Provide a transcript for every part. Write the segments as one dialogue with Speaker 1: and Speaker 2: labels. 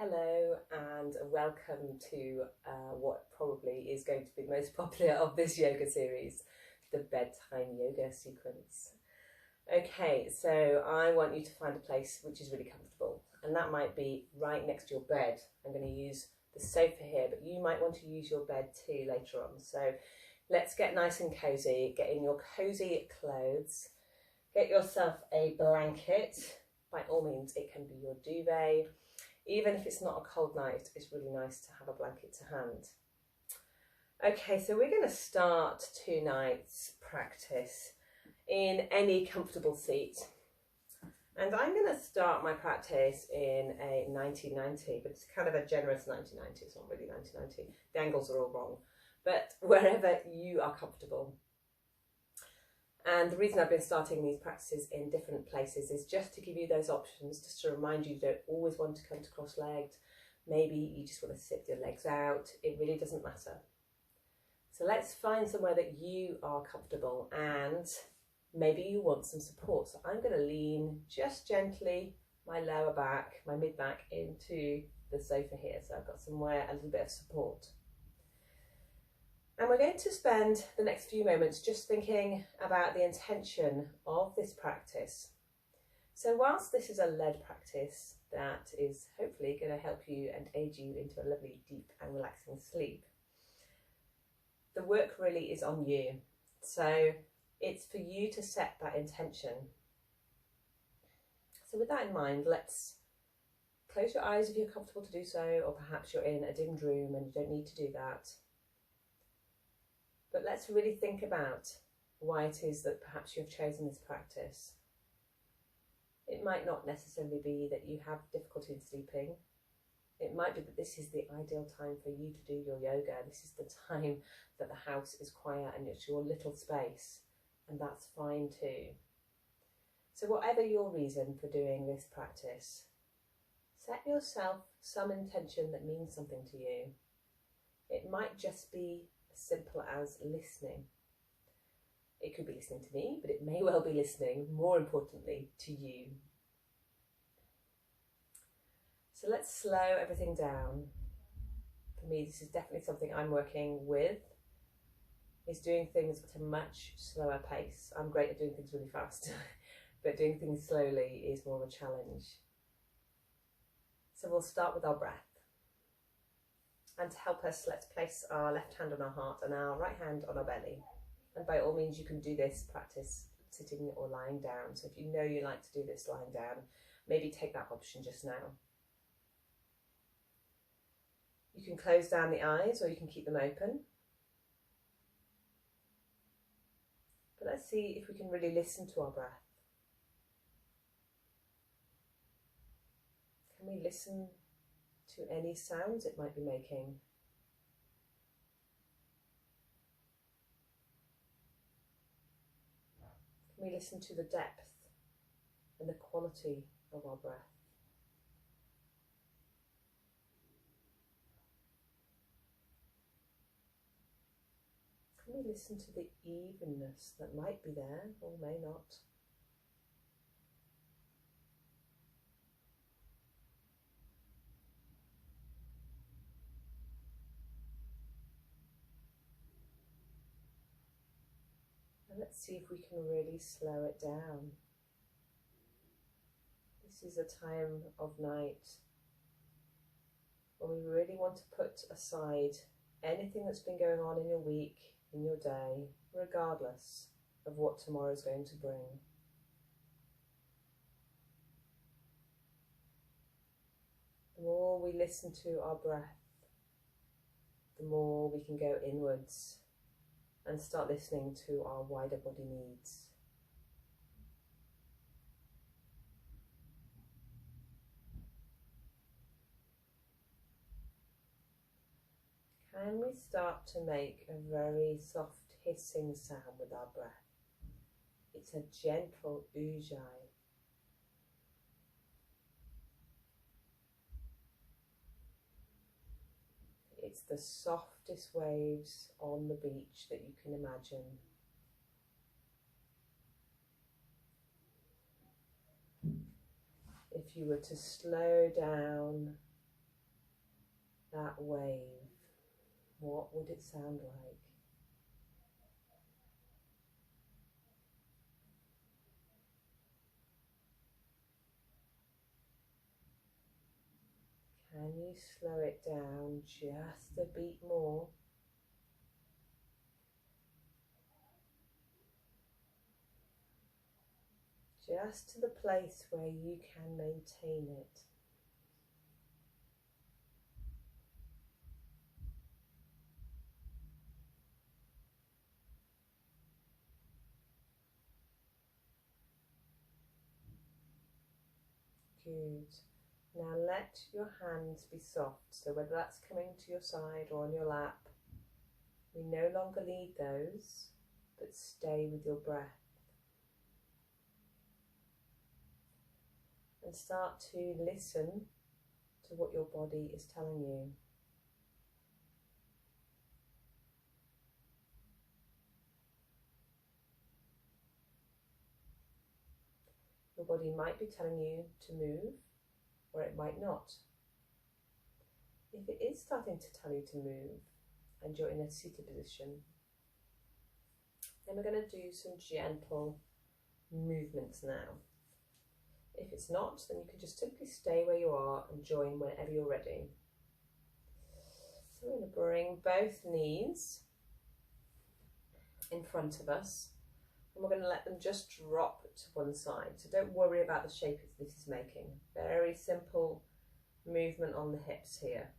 Speaker 1: Hello and welcome to what probably is going to be the most popular of this yoga series, the bedtime yoga sequence. Okay, so I want you to find a place which is really comfortable, and that might be right next to your bed. I'm going to use the sofa here, but you might want to use your bed too later on. So let's get nice and cozy, get in your cozy clothes, get yourself a blanket. By all means, it can be your duvet. Even if it's not a cold night, it's really nice to have a blanket to hand. Okay, so we're going to start tonight's practice in any comfortable seat. And I'm going to start my practice in a 90-90, but it's kind of a generous 90-90. It's not really 90-90. The angles are all wrong, but wherever you are comfortable. And the reason I've been starting these practices in different places is just to give you those options, just to remind you don't always want to come to cross-legged. Maybe you just want to sit with your legs out. It really doesn't matter. So let's find somewhere that you are comfortable, and maybe you want some support. So I'm going to lean just gently my lower back, my mid-back into the sofa here. So I've got somewhere, a little bit of support. And we're going to spend the next few moments just thinking about the intention of this practice. So whilst this is a lead practice that is hopefully going to help you and aid you into a lovely, deep and relaxing sleep, the work really is on you. So it's for you to set that intention. So with that in mind, let's close your eyes if you're comfortable to do so, or perhaps you're in a dimmed room and you don't need to do that. But let's really think about why it is that perhaps you've chosen this practice. It might not necessarily be that you have difficulty in sleeping. It might be that this is the ideal time for you to do your yoga. This is the time that the house is quiet and it's your little space, and that's fine too. So whatever your reason for doing this practice, set yourself some intention that means something to you. It might just be as simple as listening. It could be listening to me, but it may well be listening, more importantly, to you. So let's slow everything down. For me, this is definitely something I'm working with, is doing things at a much slower pace. I'm great at doing things really fast, but doing things slowly is more of a challenge. So we'll start with our breath. And to help us, let's place our left hand on our heart and our right hand on our belly. And by all means, you can do this practice sitting or lying down. So if you know you like to do this lying down, maybe take that option just now. You can close down the eyes or you can keep them open. But let's see if we can really listen to our breath. Can we listen to any sounds it might be making? Can we listen to the depth and the quality of our breath? Can we listen to the evenness that might be there or may not? Let's see if we can really slow it down. This is a time of night when we really want to put aside anything that's been going on in your week, in your day, regardless of what tomorrow is going to bring. The more we listen to our breath, the more we can go inwards and start listening to our wider body needs. Can we start to make a very soft hissing sound with our breath? It's a gentle ujjayi. It's the softest waves on the beach that you can imagine. If you were to slow down that wave, what would it sound like? Can you slow it down just a beat more? Just to the place where you can maintain it. Good. Now let your hands be soft, so whether that's coming to your side or on your lap, we no longer need those, but stay with your breath. And start to listen to what your body is telling you. Your body might be telling you to move, or it might not. If it is starting to tell you to move, and you're in a seated position, then we're going to do some gentle movements now. If it's not, then you can just simply stay where you are and join whenever you're ready. So we're going to bring both knees in front of us, and we're going to let them just drop to one side. So don't worry about the shape this is making. Very simple movement on the hips here.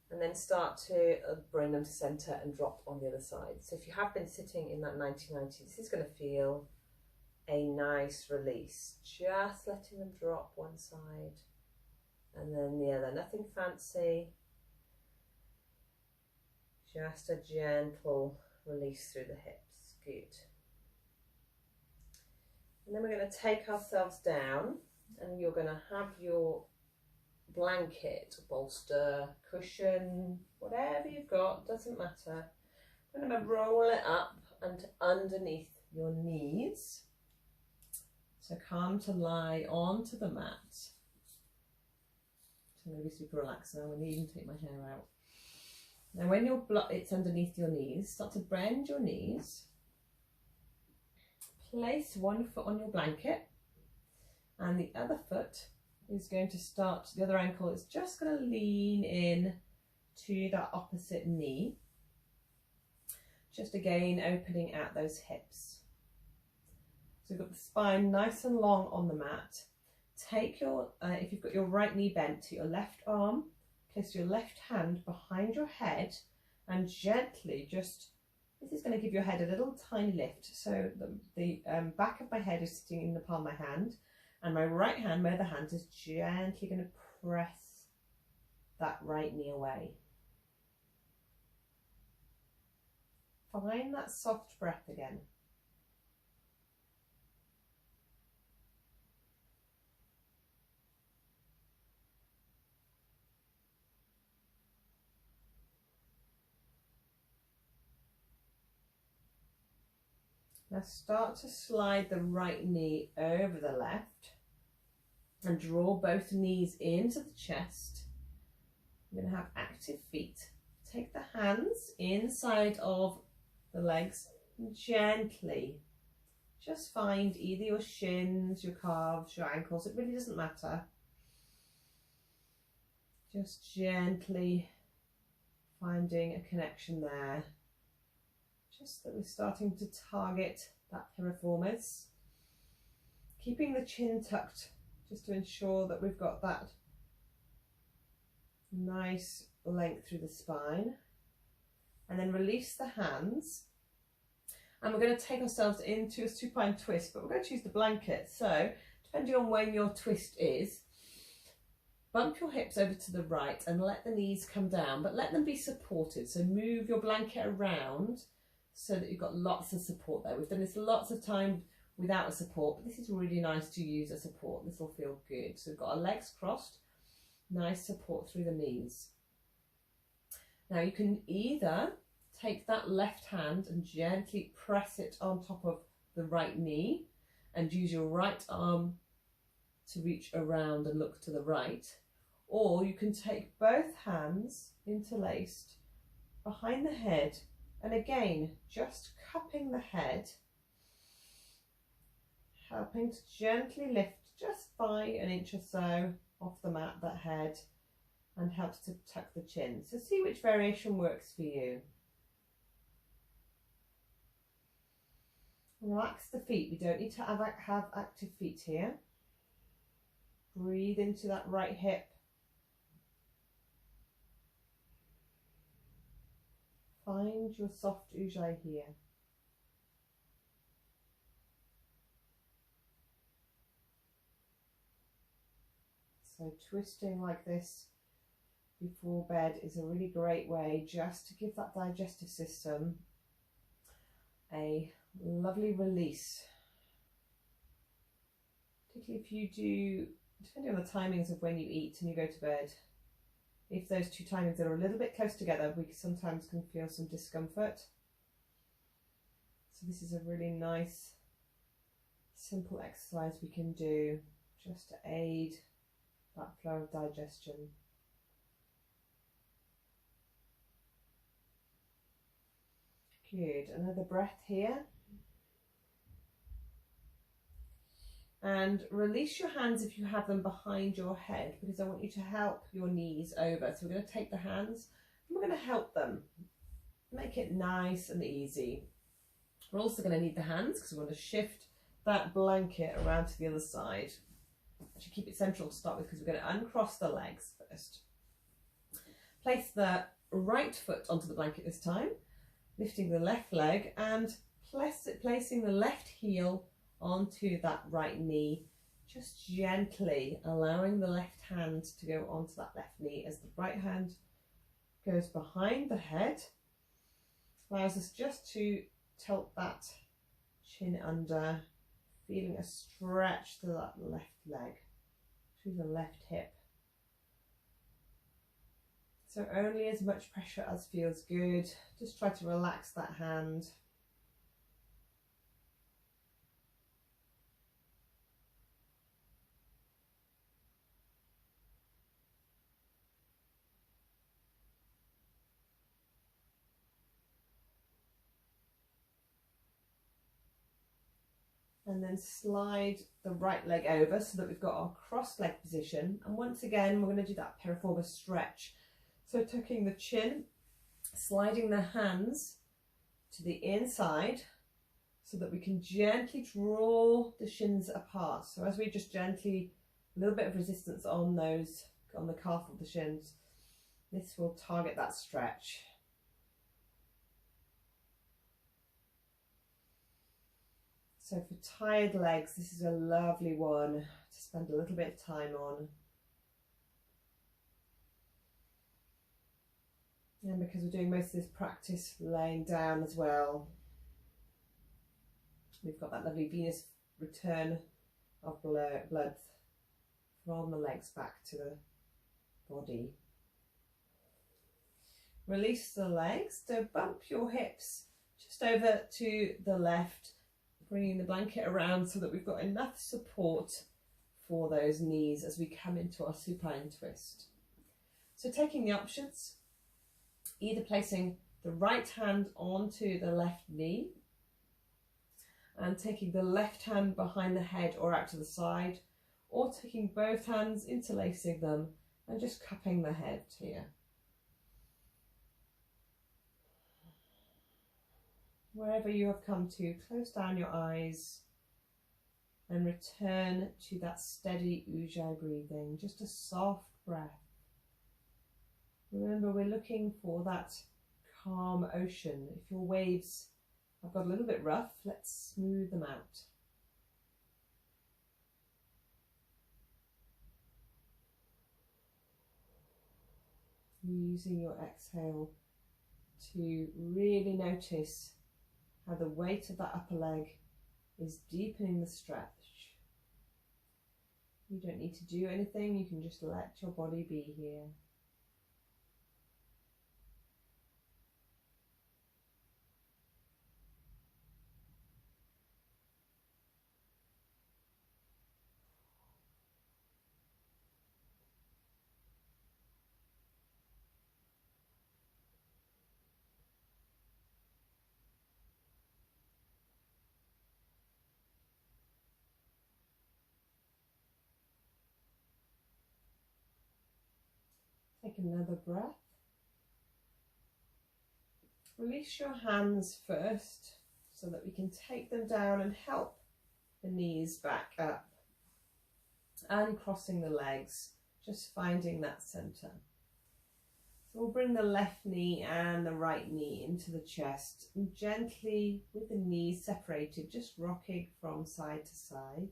Speaker 1: And then start to bring them to centre and drop on the other side. So if you have been sitting in that 90-90, this is going to feel a nice release. Just letting them drop one side and then the other. Nothing fancy. Just a gentle release through the hips. Good. And then we're going to take ourselves down, and you're going to have your blanket, bolster, cushion, whatever you've got, doesn't matter. I'm going to roll it up and underneath your knees. So come to lie onto the mat. So I'm going to be super relaxed now. I'm going to even take my hair out. Now when it's underneath your knees, start to bend your knees. Place one foot on your blanket, and the other foot is going to start, the other ankle is just going to lean in to that opposite knee. Just again opening out those hips. So you've got the spine nice and long on the mat. Take your, if you've got your right knee bent, to your left arm, place your left hand behind your head and gently just, this is going to give your head a little tiny lift. So the back of my head is sitting in the palm of my hand, and my right hand, my other hand, is gently going to press that right knee away. Find that soft breath again. Now start to slide the right knee over the left and draw both knees into the chest. You're going to have active feet. Take the hands inside of the legs and gently just find either your shins, your calves, your ankles. It really doesn't matter. Just gently finding a connection there. Just that we're starting to target that piriformis. Keeping the chin tucked just to ensure that we've got that nice length through the spine. And then release the hands. And we're going to take ourselves into a supine twist, but we're going to choose the blanket. So depending on when your twist is, bump your hips over to the right and let the knees come down, but let them be supported. So move your blanket around so that you've got lots of support there. We've done this lots of time without a support, but this is really nice to use a support. This will feel good. So we've got our legs crossed, nice support through the knees. Now you can either take that left hand and gently press it on top of the right knee and use your right arm to reach around and look to the right, Or you can take both hands interlaced behind the head, and again, just cupping the head, helping to gently lift just by an inch or so off the mat, that head, and helps to tuck the chin. So see which variation works for you. Relax the feet. We don't need to have active feet here. Breathe into that right hip. Find your soft ujjayi here. So twisting like this before bed is a really great way just to give that digestive system a lovely release. Particularly if you do, depending on the timings of when you eat and you go to bed, if those two timings are a little bit close together, we sometimes can feel some discomfort. So this is a really nice, simple exercise we can do just to aid that flow of digestion. Good, another breath here. And release your hands if you have them behind your head, because I want you to help your knees over. So we're going to take the hands and we're going to help them. Make it nice and easy. We're also going to need the hands because we want to shift that blanket around to the other side. Actually keep it central to start with because we're going to uncross the legs first. Place the right foot onto the blanket this time, lifting the left leg and placing the left heel onto that right knee, just gently allowing the left hand to go onto that left knee as the right hand goes behind the head. Allows us just to tilt that chin under, feeling a stretch to that left leg, through the left hip. So only as much pressure as feels good. Just try to relax that hand. And then slide the right leg over so that we've got our cross leg position. And once again, we're going to do that piriformis stretch. So tucking the chin, sliding the hands to the inside so that we can gently draw the shins apart. So as we just gently, a little bit of resistance on those, on the calf of the shins, this will target that stretch. So for tired legs, this is a lovely one to spend a little bit of time on. And because we're doing most of this practice laying down as well, we've got that lovely venous return of blood from the legs back to the body. Release the legs, so bump your hips just over to the left, bringing the blanket around so that we've got enough support for those knees as we come into our supine twist. So taking the options, either placing the right hand onto the left knee and taking the left hand behind the head or out to the side, or taking both hands, interlacing them and just cupping the head here. Wherever you have come to, close down your eyes and return to that steady ujjayi breathing, just a soft breath. Remember, we're looking for that calm ocean. If your waves have got a little bit rough, let's smooth them out. Using your exhale to really notice how the weight of that upper leg is deepening the stretch. You don't need to do anything, you can just let your body be here.
Speaker 2: Take another breath. Release your hands first so that we can take them down and help the knees back up. And crossing the legs, just finding that center. So we'll bring the left knee and the right knee into the chest and gently, with the knees separated, just rocking from side to side.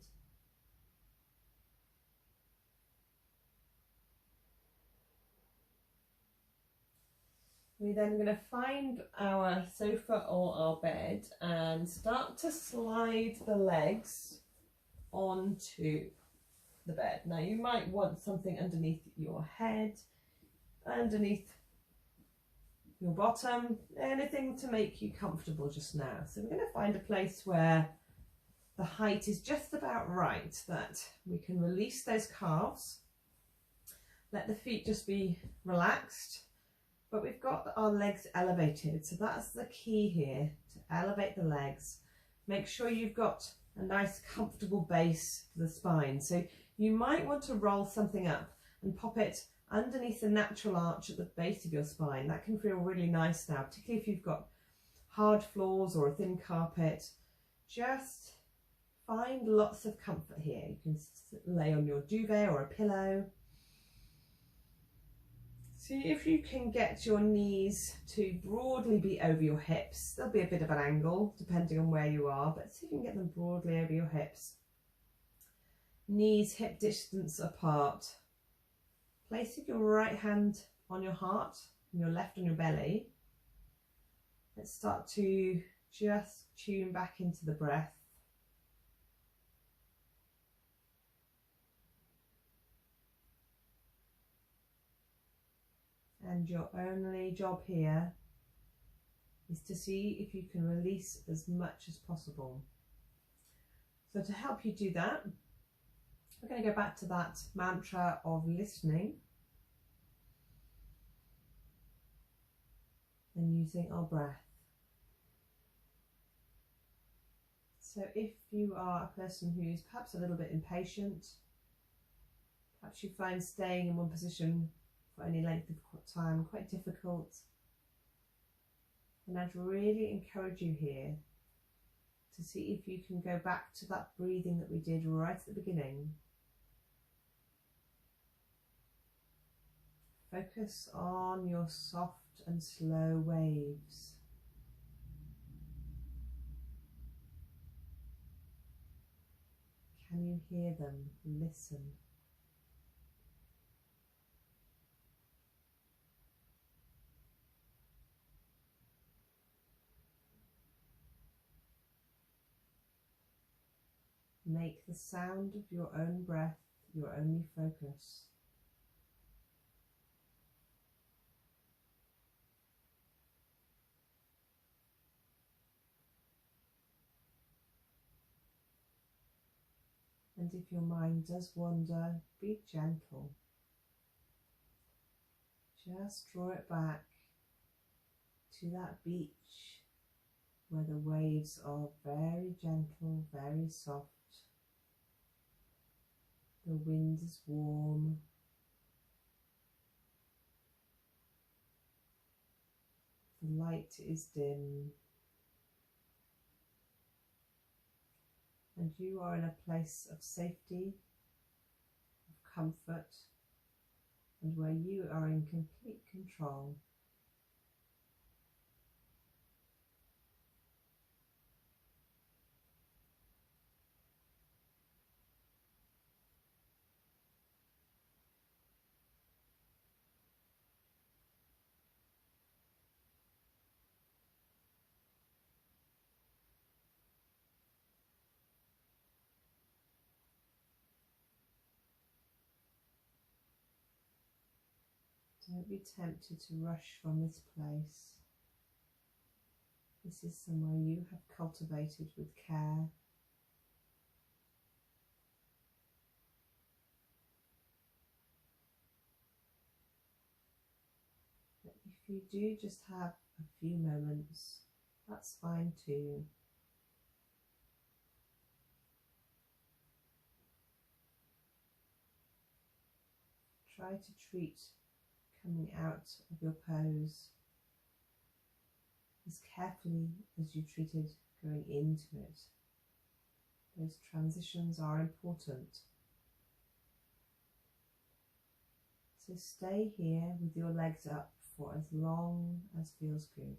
Speaker 2: We're then going to find our sofa or our bed and start to slide the legs onto the bed. Now you might want something underneath your head, underneath your bottom, anything to make you comfortable just now. So we're going to find a place where the height is just about right, that we can release those calves, let the feet just be relaxed, but we've got our legs elevated. So that's the key here, to elevate the legs. Make sure you've got a nice comfortable base for the spine. So you might want to roll something up and pop it underneath the natural arch at the base of your spine. That can feel really nice now, particularly if you've got hard floors or a thin carpet. Just find lots of comfort here. You can lay on your duvet or a pillow. See if you can get your knees to broadly be over your hips. There'll be a bit of an angle depending on where you are, but see if you can get them broadly over your hips. Knees hip distance apart. Placing your right hand on your heart and your left on your belly. Let's start to just tune back into the breath. And your only job here is to see if you can release as much as possible. So to help you do that, we're going to go back to that mantra of listening and using our breath. So if you are a person who's perhaps a little bit impatient, perhaps you find staying in one position for any length of time quite difficult, then I'd really encourage you here to see if you can go back to that breathing that we did right at the beginning. Focus on your soft and slow waves. Can you hear them? Listen. Make the sound of your own breath your only focus. And if your mind does wander, be gentle. Just draw it back to that beach where the waves are very gentle, very soft. The wind is warm. The light is dim. And you are in a place of safety, of comfort, and where you are in complete control. Don't be tempted to rush from this place. This is somewhere you have cultivated with care. But if you do just have a few moments, that's fine too. Try to treat coming out of your pose as carefully as you treated going into it. Those transitions are important. So stay here with your legs up for as long as feels good.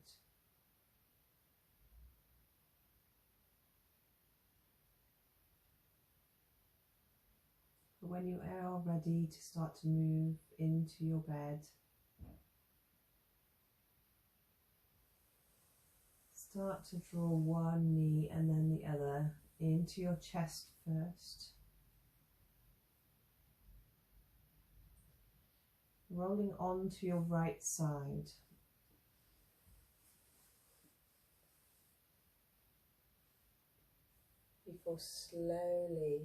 Speaker 2: But when you are ready to start to move into your bed, start to draw one knee and then the other into your chest first. Rolling onto your right side.
Speaker 1: Before slowly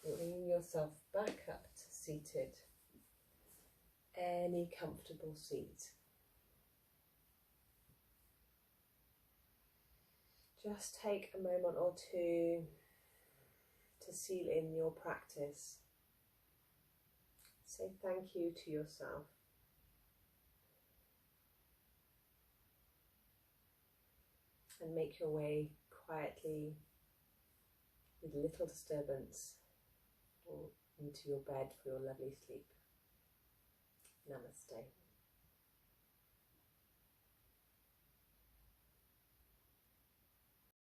Speaker 1: bringing yourself back up to seated. Any comfortable seat. Just take a moment or two to seal in your practice. Say thank you to yourself. And make your way quietly, with little disturbance, into your bed for your lovely sleep. Namaste.